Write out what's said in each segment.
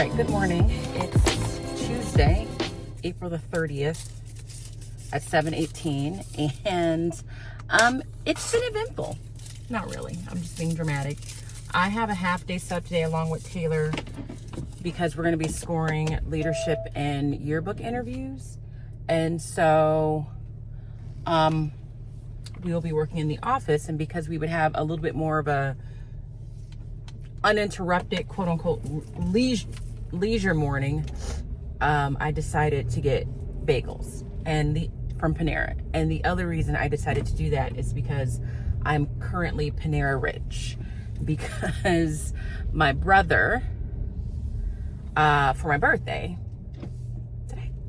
right, good morning. It's Tuesday, April the 30th at 7:18, and it's been eventful. Not really, I'm just being dramatic. I have a half day sub today along with Taylor because we're going to be scoring leadership and yearbook interviews. And so we will be working in the office, and because we would have a little bit more of a uninterrupted, quote unquote, leisure morning, I decided to get bagels from Panera. And the other reason I decided to do that is because I'm currently Panera rich, because my brother, for my birthday,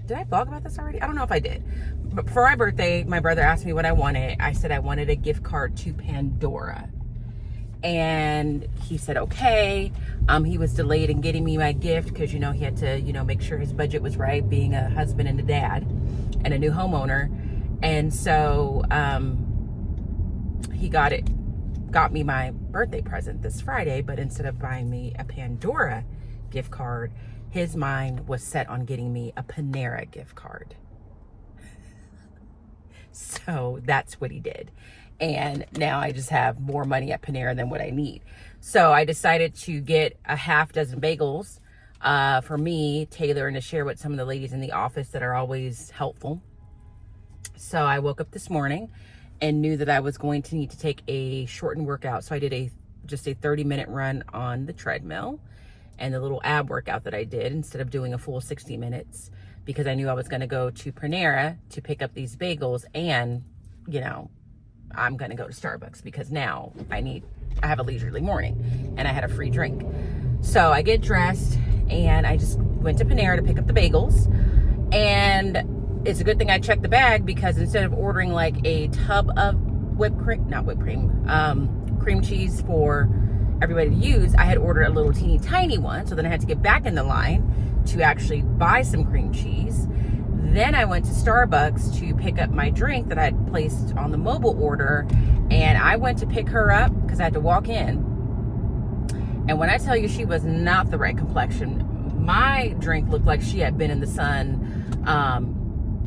did I vlog about this already? I don't know if I did. But for my birthday, my brother asked me what I wanted. I said I wanted a gift card to Pandora. And he said, okay. He was delayed in getting me my gift because, he had to, make sure his budget was right, being a husband and a dad and a new homeowner. And so he got me my birthday present this Friday, but instead of buying me a Pandora gift card, his mind was set on getting me a Panera gift card. So that's what he did. And now I just have more money at Panera than what I need. So I decided to get a half dozen bagels for me, Taylor, and to share with some of the ladies in the office that are always helpful. So I woke up this morning and knew that I was going to need to take a shortened workout. So I did just a 30-minute run on the treadmill and the little ab workout that I did instead of doing a full 60 minutes, because I knew I was going to go to Panera to pick up these bagels, and, I'm going to go to Starbucks because now I have a leisurely morning and I had a free drink. So I get dressed and I just went to Panera to pick up the bagels. And it's a good thing I checked the bag, because instead of ordering like a tub of cream cheese for everybody to use, I had ordered a little teeny tiny one. So then I had to get back in the line to actually buy some cream cheese. Then I went to Starbucks to pick up my drink that I had placed on the mobile order, and I went to pick her up because I had to walk in. And when I tell you she was not the right complexion, my drink looked like she had been in the sun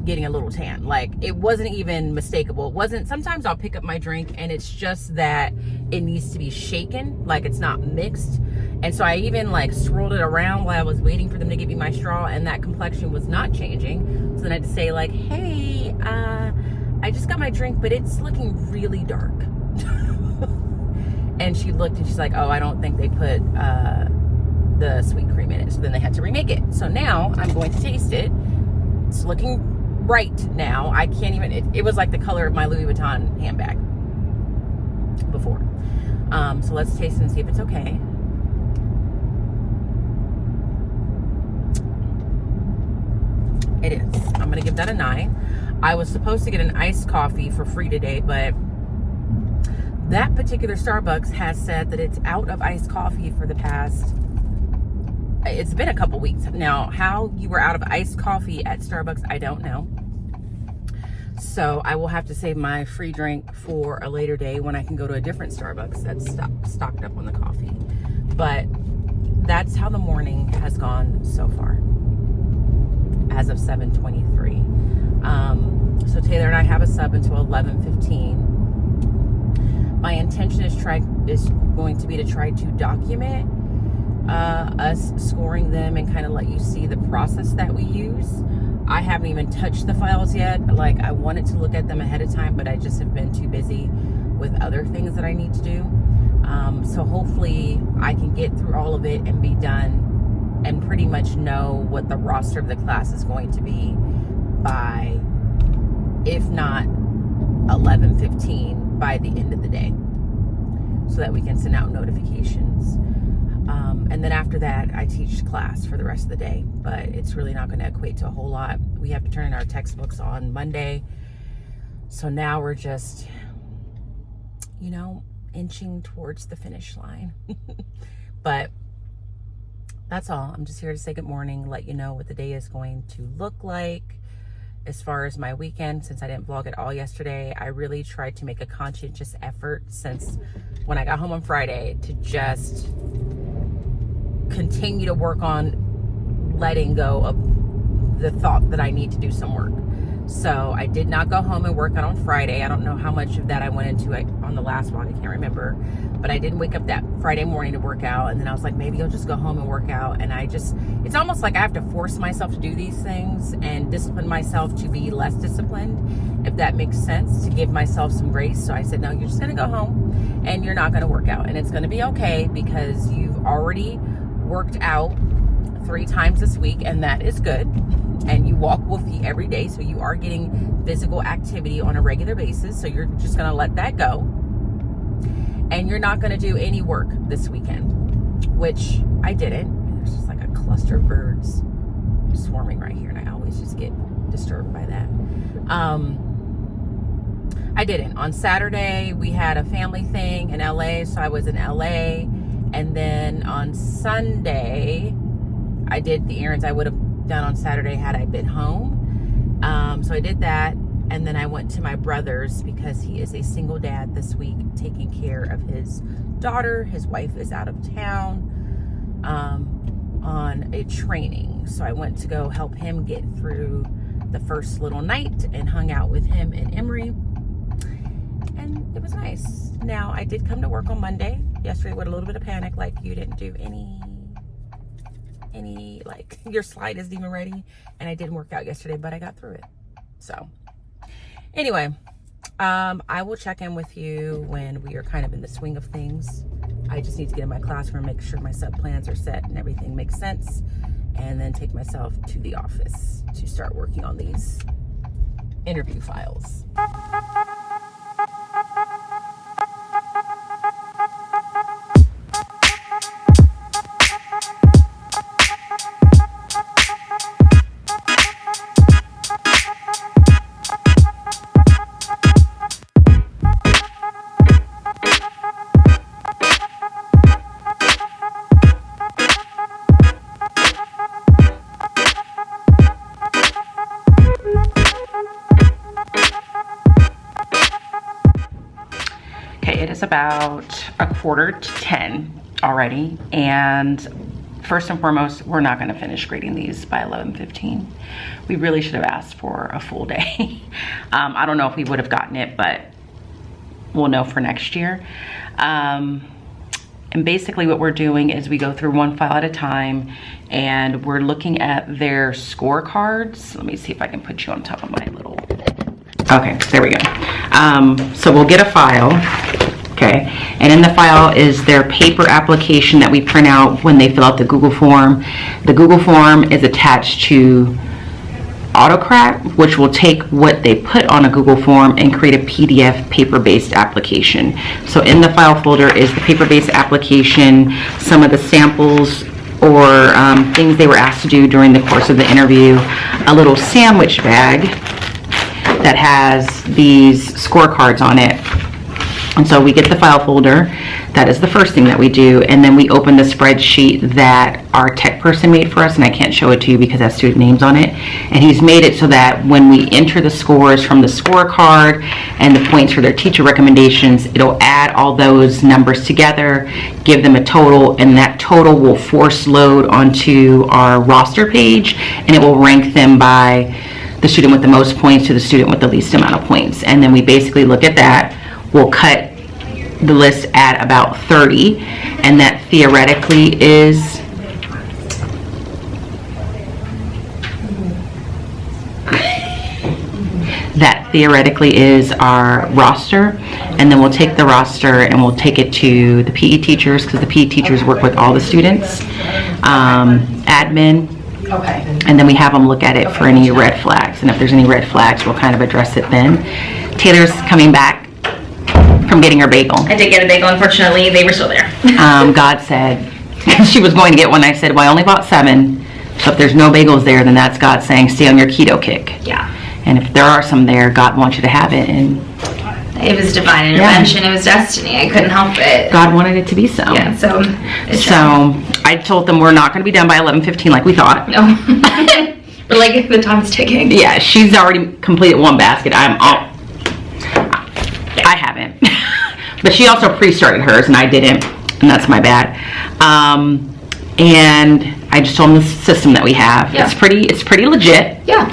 getting a little tan. Like, it wasn't even mistakable. It wasn't. Sometimes I'll pick up my drink and it's just that it needs to be shaken, like it's not mixed. And so I even swirled it around while I was waiting for them to give me my straw, and that complexion was not changing. So then I had to say hey, I just got my drink, but it's looking really dark. And she looked and she's like, oh, I don't think they put the sweet cream in it. So then they had to remake it. So now I'm going to taste it. It's looking bright now. I can't even, it was like the color of my Louis Vuitton handbag before. So let's taste it and see if it's okay. It is. I'm going to give that a 9. I was supposed to get an iced coffee for free today, but that particular Starbucks has said that it's out of iced coffee for the past, it's been a couple weeks. Now, how you were out of iced coffee at Starbucks, I don't know. So I will have to save my free drink for a later day when I can go to a different Starbucks that's stocked up on the coffee. But that's how the morning has gone so far, as of 7:23. So Taylor and I have a sub until 11:15. My intention is going to be to try to document us scoring them and kind of let you see the process that we use. I haven't even touched the files yet. I wanted to look at them ahead of time, but I just have been too busy with other things that I need to do. So hopefully I can get through all of it and be done and pretty much know what the roster of the class is going to be by, if not 11:15, by the end of the day, so that we can send out notifications. And then after that, I teach class for the rest of the day, but it's really not going to equate to a whole lot. We have to turn in our textbooks on Monday. So now we're just, inching towards the finish line. But that's all. I'm just here to say good morning, let you know what the day is going to look like. As far as my weekend, since I didn't vlog at all yesterday, I really tried to make a conscientious effort since when I got home on Friday to just continue to work on letting go of the thought that I need to do some work. So I did not go home and work out on Friday. I don't know how much of that I went into on the last vlog. I can't remember. But I didn't wake up that Friday morning to work out. And then I was like, maybe I'll just go home and work out. And it's almost like I have to force myself to do these things and discipline myself to be less disciplined, if that makes sense, to give myself some grace. So I said, no, you're just going to go home and you're not going to work out. And it's going to be okay because you've already worked out 3 times this week, and that is good. And you walk Woofy every day, so you are getting physical activity on a regular basis. So you're just going to let that go. And you're not going to do any work this weekend, which I didn't. There's just like a cluster of birds swarming right here, and I always just get disturbed by that. I didn't. On Saturday, we had a family thing in LA, so I was in LA. And then on Sunday, I did the errands I would have done on Saturday had I been home. So I did that, and then I went to my brother's because he is a single dad this week, taking care of his daughter. His wife is out of town on a training, so I went to go help him get through the first little night and hung out with him and Emery, and it was nice. Now I did come to work on Monday yesterday with a little bit of panic, like you didn't do any like your slide isn't even ready, and I didn't work out yesterday, but I got through it. So anyway, I will check in with you when we are kind of in the swing of things. I just need to get in my classroom, make sure my sub plans are set and everything makes sense, and then take myself to the office to start working on these interview files. It is about 9:45 already, and first and foremost, we're not going to finish grading these by 11:15. We really should have asked for a full day. I don't know if we would have gotten it, but we'll know for next year. And basically what we're doing is we go through one file at a time, and we're looking at their scorecards. Let me see if I can put you on top of my little... Okay, there we go. So we'll get a file. Okay, and in the file is their paper application that we print out when they fill out the Google form. The Google form is attached to Autocrat, which will take what they put on a Google form and create a PDF paper-based application. So in the file folder is the paper-based application, some of the samples or things they were asked to do during the course of the interview, a little sandwich bag that has these scorecards on it. And so we get the file folder. That is the first thing that we do. And then we open the spreadsheet that our tech person made for us. And I can't show it to you because it has student names on it. And he's made it so that when we enter the scores from the scorecard and the points for their teacher recommendations, it'll add all those numbers together, give them a total, and that total will force load onto our roster page, and it will rank them by the student with the most points to the student with the least amount of points. And then we basically look at that. We'll cut the list at about 30, and that theoretically is our roster. And then we'll take the roster and we'll take it to the PE teachers, because the PE teachers work with all the students, admin. Okay. And then we have them look at it for any red flags, and if there's any red flags, we'll kind of address it then. Taylor's coming back from getting her bagel. I did get a bagel, unfortunately. They were still there. God said she was going to get one. I said, well, I only bought 7. So if there's no bagels there, then that's God saying, stay on your keto kick. Yeah. And if there are some there, God wants you to have it. And it was divine intervention. Yeah. It was destiny. I couldn't help it. God wanted it to be so. Yeah, so I told them we're not going to be done by 11:15 like we thought. No. But like the time's ticking. Yeah, she's already completed one basket. I haven't. But she also pre-started hers and I didn't, and that's my bad. And I just told them the system that we have. Yeah. It's pretty legit. Yeah.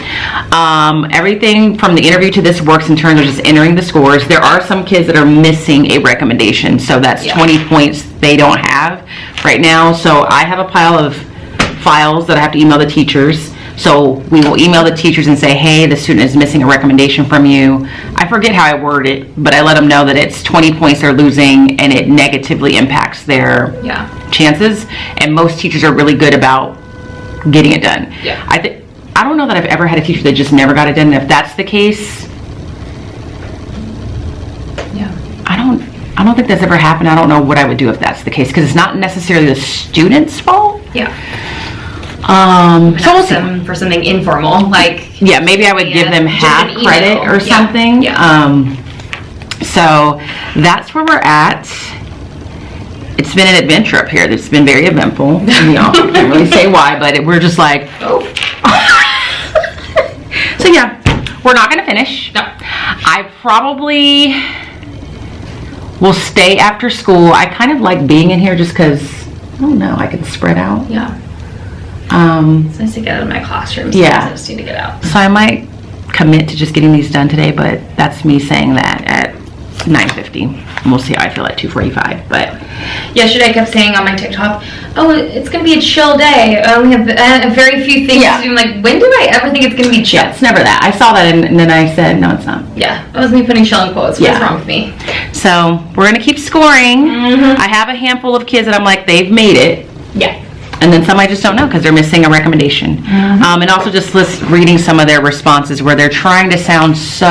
Everything from the interview to this works in terms of just entering the scores. There are some kids that are missing a recommendation, so that's 20 points they don't have right now. So I have a pile of files that I have to email the teachers. So we will email the teachers and say, hey, the student is missing a recommendation from you. I forget how I word it, but I let them know that it's 20 points they're losing and it negatively impacts their chances. And most teachers are really good about getting it done. Yeah. I don't know that I've ever had a teacher that just never got it done. And if that's the case, I don't think that's ever happened. I don't know what I would do if that's the case, because it's not necessarily the student's fault. Yeah. So we'll see. For something informal, like maybe I would give them half credit or something. So that's where we're at. It's been an adventure up here. It's been very eventful. I can't really say why, but we're just like, So we're not going to finish. No. I probably will stay after school. I kind of like being in here just because, I don't know, I can spread out. Yeah. It's nice to get out of my classroom. I just need to get out. So I might commit to just getting these done today, but that's me saying that at 9:50. And we'll see how I feel at 2:45. But yesterday I kept saying on my TikTok, oh, it's going to be a chill day. I only have very few things to do. I'm like, when do I ever think it's going to be chill? Yeah, it's never that. I saw that and then I said, no, it's not. Yeah, that was me putting chill in quotes. What's wrong with me? So we're going to keep scoring. I have a handful of kids that I'm like, they've made it. Yeah. And then some I just don't know because they're missing a recommendation. And also just reading some of their responses where they're trying to sound so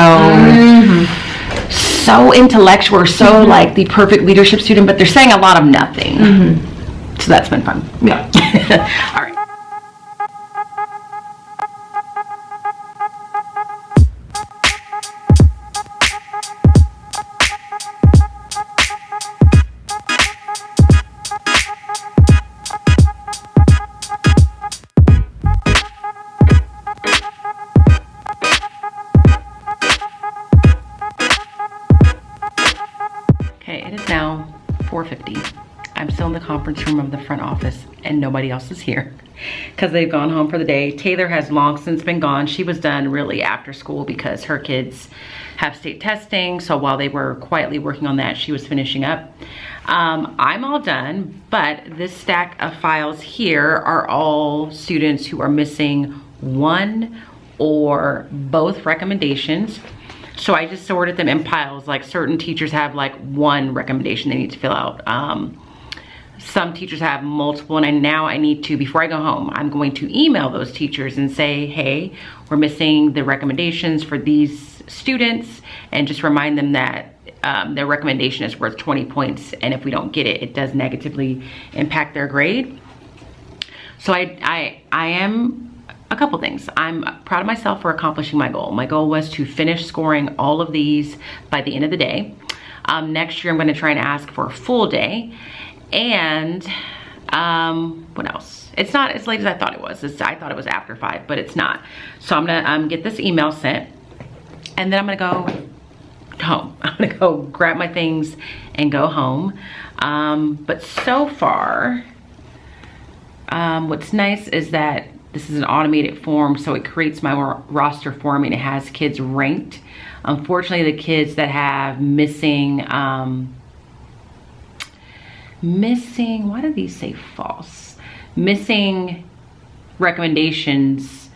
intellectual or so like the perfect leadership student, but they're saying a lot of nothing. So that's been fun. Yeah. All right. It is now 4:50. I'm still in the conference room of the front office and nobody else is here because they've gone home for the day. Taylor has long since been gone. She was done really after school because her kids have state testing. So while they were quietly working on that, she was finishing up. I'm all done, but this stack of files here are all students who are missing one or both recommendations. So I just sorted them in piles. Like certain teachers have like one recommendation they need to fill out. Some teachers have multiple, and now I need to, before I go home, I'm going to email those teachers and say, hey, we're missing the recommendations for these students, and just remind them that their recommendation is worth 20 points, and if we don't get it, it does negatively impact their grade. So I am a couple things. I'm proud of myself for accomplishing my goal. My goal was to finish scoring all of these by the end of the day. Next year, I'm going to try and ask for a full day. And what else? It's not as late as I thought it was. I thought it was after 5, but it's not. So I'm going to get this email sent. And then I'm going to go home. I'm going to go grab my things and go home. But so far, what's nice is that this is an automated form, so it creates my roster for me and it has kids ranked. Unfortunately, the kids that have missing, why do these say false? Missing recommendations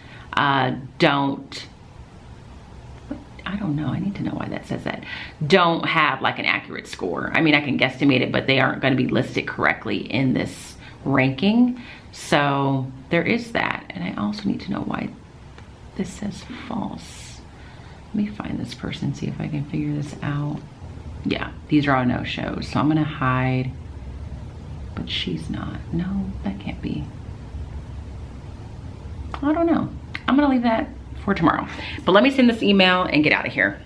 don't, I don't know, I need to know why that says that. Don't have like an accurate score. I mean, I can guesstimate it, but they aren't going to be listed correctly in this ranking. So there is that. And I also need to know why this says false. Let me find this person, see if I can figure this out. Yeah, these are all no-shows. So I'm going to hide, but she's not. No, that can't be. I don't know. I'm going to leave that for tomorrow. But let me send this email and get out of here.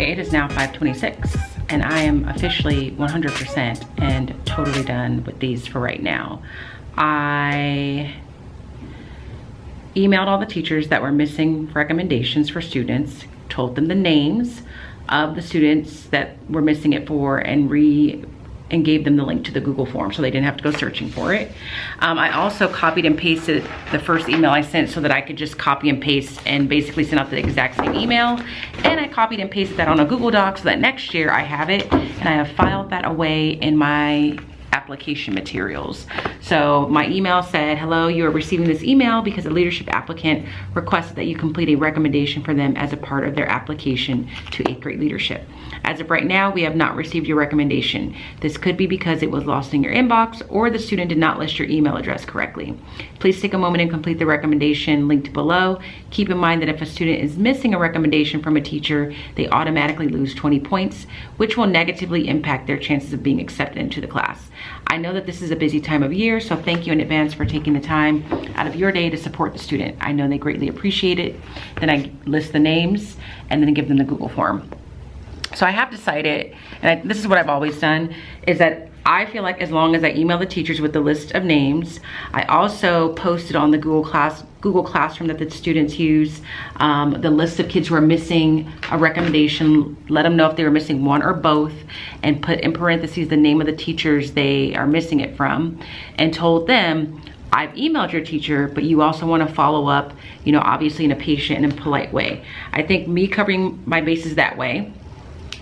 Okay, it is now 5:26 and I am officially 100% and totally done with these for right now. I emailed all the teachers that were missing recommendations for students, told them the names of the students that were missing it for, and gave them the link to the Google form so they didn't have to go searching for it. I also copied and pasted the first email I sent so that I could just copy and paste and basically send out the exact same email. And I copied and pasted that on a Google Doc so that next year I have it and I have filed that away in my application materials. So my email said, hello, you are receiving this email because a leadership applicant requested that you complete a recommendation for them as a part of their application to 8th grade leadership. As of right now, we have not received your recommendation. This could be because it was lost in your inbox or the student did not list your email address correctly. Please take a moment and complete the recommendation linked below. Keep in mind that if a student is missing a recommendation from a teacher, they automatically lose 20 points, which will negatively impact their chances of being accepted into the class. I know that this is a busy time of year, so thank you in advance for taking the time out of your day to support the student. I know they greatly appreciate it. Then I list the names and then give them the Google form. So I have decided, and this is what I've always done, is that I feel like as long as I email the teachers with the list of names, I also posted on the Google Classroom that the students use, the list of kids who are missing a recommendation, let them know if they were missing one or both, and put in parentheses the name of the teachers they are missing it from, and told them, I've emailed your teacher, but you also want to follow up, you know, obviously in a patient and polite way. I think me covering my bases that way,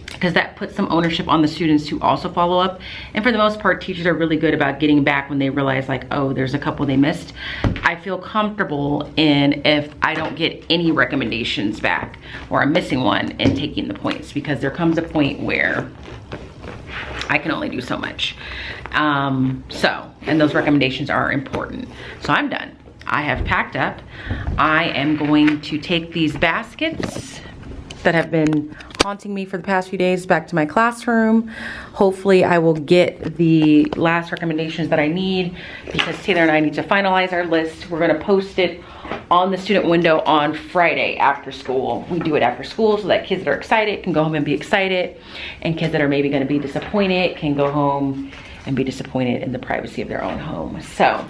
because that puts some ownership on the students to also follow up. And for the most part, teachers are really good about getting back when they realize like, oh, there's a couple they missed. I feel comfortable in if I don't get any recommendations back or I'm missing one and taking the points, because there comes a point where I can only do so much. And those recommendations are important. So I'm done. I have packed up. I am going to take these baskets that have been haunting me for the past few days back to my classroom. Hopefully I will get the last recommendations that I need, because Taylor and I need to finalize our list. We're gonna post it on the student window on Friday after school. We do it after school so that kids that are excited can go home and be excited, and kids that are maybe gonna be disappointed can go home and be disappointed in the privacy of their own home. So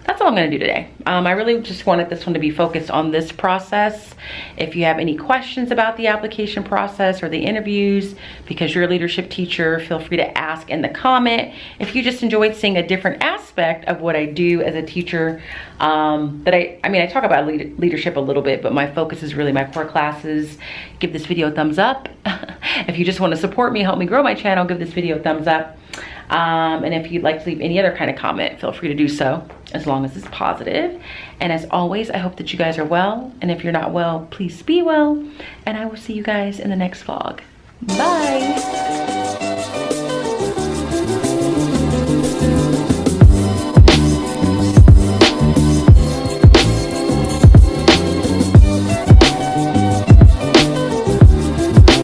that's all I'm gonna do today. I really just wanted this one to be focused on this process. If you have any questions about the application process or the interviews, because you're a leadership teacher, feel free to ask in the comment. If you just enjoyed seeing a different aspect of what I do as a teacher, I talk about leadership a little bit, but my focus is really my core classes. Give this video a thumbs up. If you just wanna support me, help me grow my channel, give this video a thumbs up. And if you'd like to leave any other kind of comment, feel free to do so, as long as it's positive. And as always, I hope that you guys are well. And if you're not well, please be well. And I will see you guys in the next vlog. Bye.